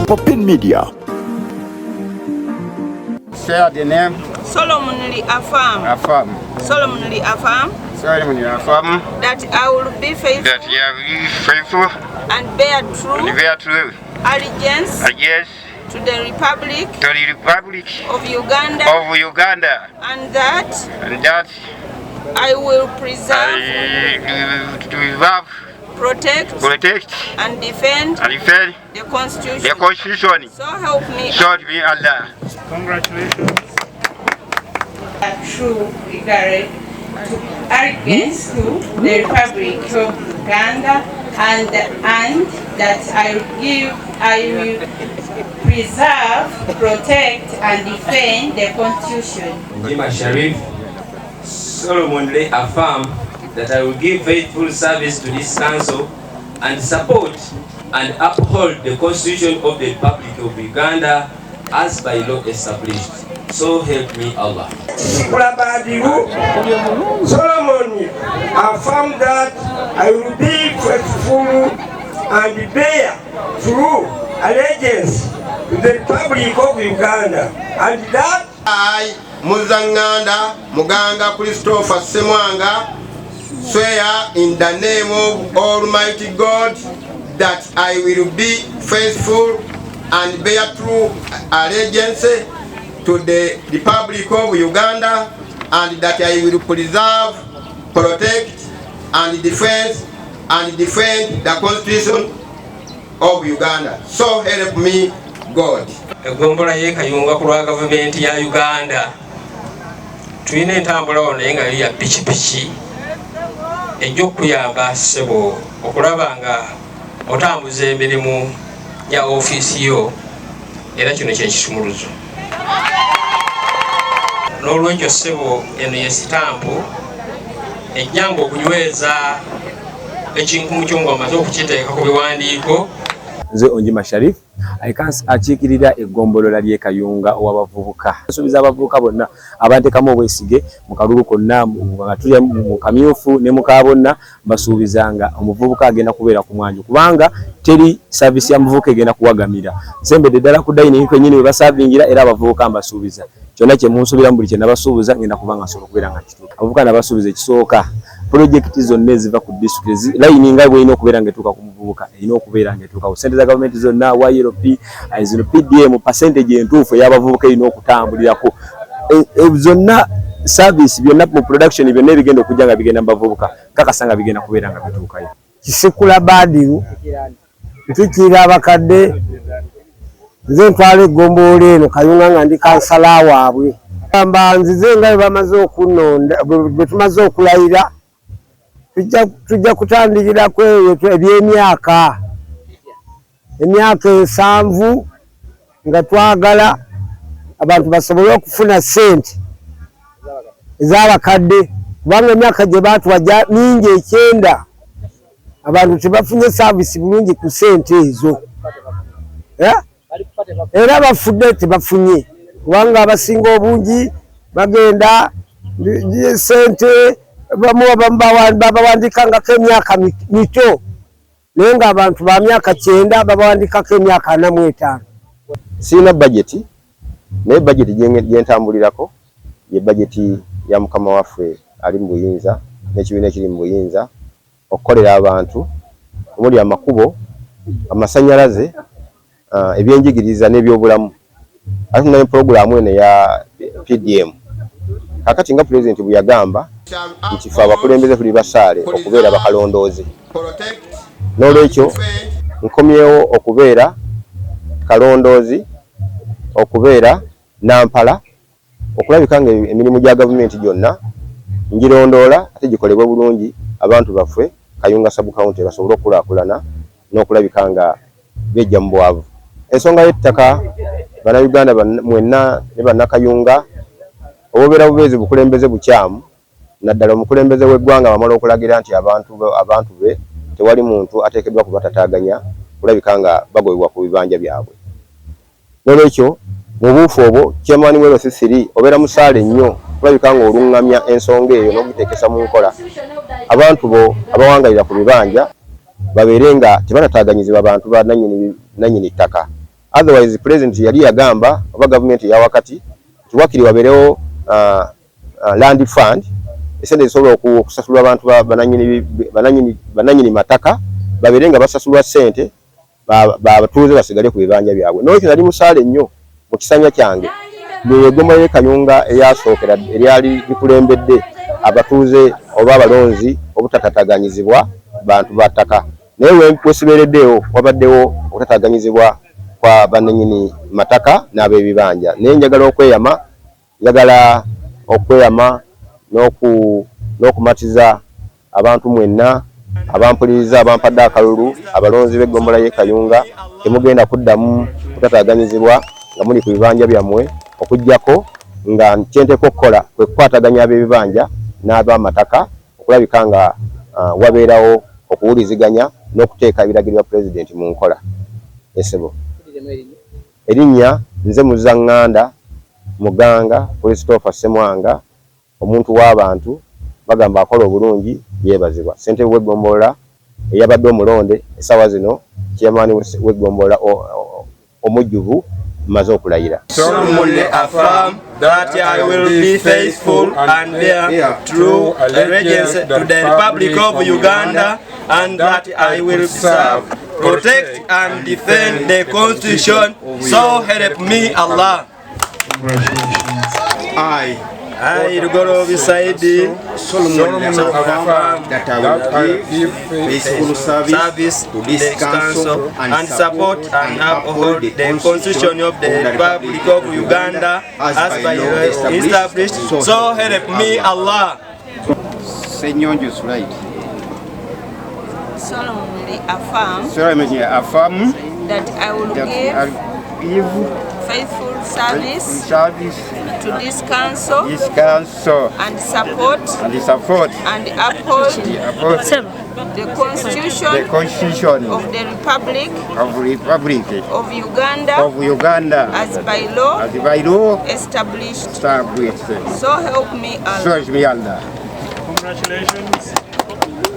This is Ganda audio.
Popin Media. Share the name. Solemnly affirm. Solemnly affirm. Solemnly affirm. That I will be faithful. That you will be faithful. And bear true. Allegiance. To the Republic. Of Uganda. And that. I will preserve. Protect and defend the Constitution. So help me Allah. Congratulations. A true regard to allegiance to the Republic of Uganda and that I will preserve, protect and defend the Constitution. Jima Sharif solemnly affirm that I will give faithful service to this council and support and uphold the Constitution of the Republic of Uganda as by law established. So help me Allah. Solemnly affirm that I will be faithful and bear true allegiance to the Republic of Uganda and that I, Muzanganda Muganga Christopher Semwanga, swear in the name of Almighty God that I will be faithful and bear true allegiance to the Republic of Uganda and that I will preserve, protect and defend the Constitution of Uganda. So help me God. Muggombolola ye Kayunga ku lwa gavumenti ya Uganda tulina entambula wano naye nga ya pikipiki ejja okuyamba ssebo okulaba nga otambuza emirimu ya ofiisi yo era kino kyekisumuluzo. N'olwekyo ssebo eno ye sitampu ejjanga okunyweza ekinkumu kyo ng'omaze okukiteeka ku biwandiiko. Nze Onjima Sharif akiikirira eggombolola ly'e Kayunga ow'abavubuka. Nsuubiza abavubuka bonna abanteekamu obwesige mu kalulu konna nga tuli mu kamyufu ne mu kaabonna basuubizanga omuvubuka agenda kubeera ku mwanjo kubanga teri saavisi ya muvubuka egenda kuwagamira. Nsembedde ddala ku dayini kwennyini we basaavingira era abavubuka mbasuubiza. Kyonna kye munsuubira mu buli kye nabasuubiza ngenda kubanga nsobola okubeera nga kituuka. Abavubuka nabasuubiza ekisooka projekiti zonna eziva ku disitulikiti layini nga bw'erina okubeera ng'etuuka ku muvubuka erina okubeera ng'etuuka. Ssente za gavumenti zonna YLP zino PDM percentage entuufu ey'abavubuka erina okutambulirako. Zonna service byonna mu production byonna ebigenda okujja nga bigenda mu bavubuka kakasa nga bigenda kubeera nga bituukayo. Kisikula Badiru ntikira abakadde nze ntwala eggombolola eno Kayunga nga ndi kansala waabwe. Gamba nzize nga bwe bamaze okunonda bwe tumaze okulayira tujja kutandikira ku eby'emyaka 7 nga twagala abantu basobole okufuna ssente ez'abakadde kubanga emyaka gye baatuwa mingi 9 abantu tebafunye saavisi bulungi ku ssente ezo era bafudde tebafunye kubanga abasinga obungi bagenda ssente babawandikangako emyaka mito naye nga abantu ba myaka 9 babawandikako emyaka 45. Sina budgeti naye budgeti gyentambulirako ye budgeti ya mukama waffe ali mu buyinza n'ekibiina ekiri mu buyinza okukolera abantu omuli amakubo amasannyalaze ebyenjigiriza n'ebyobulamu ate naye puroguramu eno ya PDM kakati nga pulezidenti bwe yagamba nti ffe abakulembeze tuli basaale okubeera bakalondoozi. N'olwekyo nkomyewo okubeera kalondoozi okubeera nampala okulabika nga emirimu gya gavumenti gyonna ngirondoola ate gikolebwe bulungi abantu baffe Kayunga sub-county basobole okulaakulana n'okulabika nga bejja mu bwavu. Ensonga y'ettaka Bannayuganda mwenna ne Bannakayunga obubeera bubeezi bukulembeze bukyamu naddala omukulembeze w'eggwanga bamala okulagira nti abantu be tewali muntu ateekeddwa kubatataaganya kulabika nga bagobebwa ku bibanja byabwe. N'olwekyo mu buufu obwo Chairman w'LC3 obeera musaale nnyo kulabika nga oluŋŋamya ensonga eyo n'okugiteekesa mu nkola abantu bo abawangalira ku bibanja babeere nga tebanataaganyizibwa abantu ba nannyini ttaka Otherwise president yali yagamba oba government ya wakati tuwakiri waberewo land fund esente zisobola okusasulwa abantu bananyini mataka baberenga basasulwa sente batuuze basigale ku bibanja byabwe. N'ekyo nali musaale nnyo mu kisanya kyange ng'eggombolola y'e Kayunga eyasookera eryali likulembedde abatuuze oba abalonzi obutataganyizibwa bantu battaka. Naye wesibeereddewo wabaddewo okutataganyizibwa kwa bannannyini mataka n'ab'ebibanja. Naye njagala okweyama n'okumatiza abantu mwenna abampuliriza abampadde akalulu abalonzi b'eggombolola y'e Kayunga temugenda kuddamu kutataganyizibwa nga muli ku bibanja byammwe okuggyako nga kyenteeka okukola kwe kukwataganya ab'ebibanja n'ab'amataka okulabika nga wabeerawo okuwuliziganya n'okuteeka ebiragiro bya pulezidenti mu nkola. Esebo erinnya nze Muzanganda Muganga Christopher Ssemwanga, omuntu w'abantu bagamba akola obulungi yeebazibwa. Ssentebe w'eggombolola eyabadde omulonde essaawa zino chairman w'eggombolola omujjuvu mmaze okulayira. solemnly affirm that I will be faithful and bear true allegiance to the Republic of Uganda, and that I will serve, protect and defend the Constitution, so help me Allah. I, Rugoro Bisaidi, solemnly affirm that I will give faithful service to this council and support and uphold the Constitution of the Republic of Uganda as by established, so help me Allah. Senyonjo's right. solemnly Affirm that I will give faithful service service to this council this council and support and and uphold the the Constitution Constitution of the Republic of Uganda Uganda as by law established. established. So help me Allah. So help me Allah. Congratulations.